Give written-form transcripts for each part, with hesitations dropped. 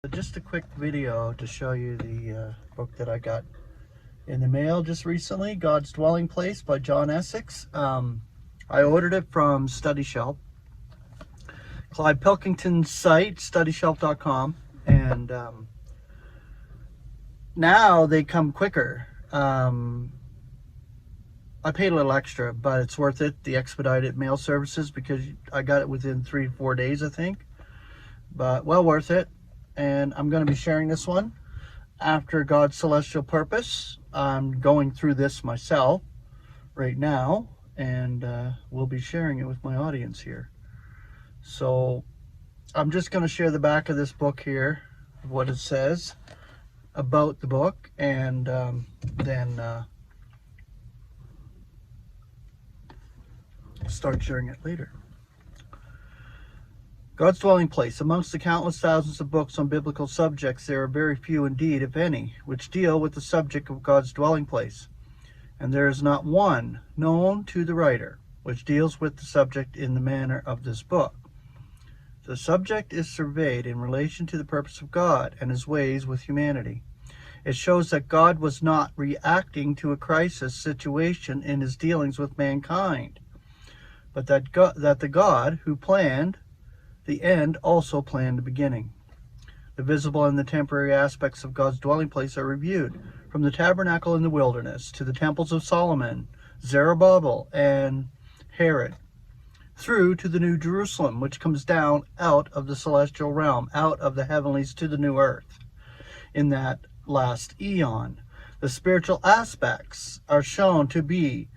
Just a quick video to show you the book that I got in the mail just recently, God's Dwelling Place by John Essex. I ordered it from Study Shelf, Clyde Pilkington's site, studyshelf.com, and now they come quicker. I paid a little extra, but it's worth it, the expedited mail services, because I got it within 3 to 4 days, I think. But well worth it. And I'm going to be sharing this one after God's Celestial Purpose. I'm going through this myself right now, and we'll be sharing it with my audience here. So I'm just going to share the back of this book here, what it says about the book, and then start sharing it later. God's Dwelling Place. Amongst the countless thousands of books on biblical subjects, there are very few indeed, if any, which deal with the subject of God's dwelling place. And there is not one known to the writer which deals with the subject in the manner of this book. The subject is surveyed in relation to the purpose of God and his ways with humanity. It shows that God was not reacting to a crisis situation in his dealings with mankind, but that the God who planned the end also planned the beginning. The visible and the temporary aspects of God's dwelling place are reviewed, from the tabernacle in the wilderness to the temples of Solomon, Zerubbabel, and Herod, through to the New Jerusalem, which comes down out of the celestial realm, out of the heavenlies to the new earth. In that last eon, the spiritual aspects are shown to be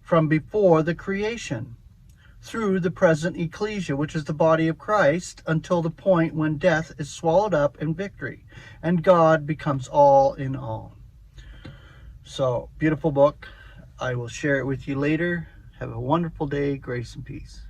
from before the creation, through the present ecclesia, which is the body of Christ, until the point when death is swallowed up in victory and God becomes all in all. So, beautiful book. I will share it with you later. Have a wonderful day. Grace and peace.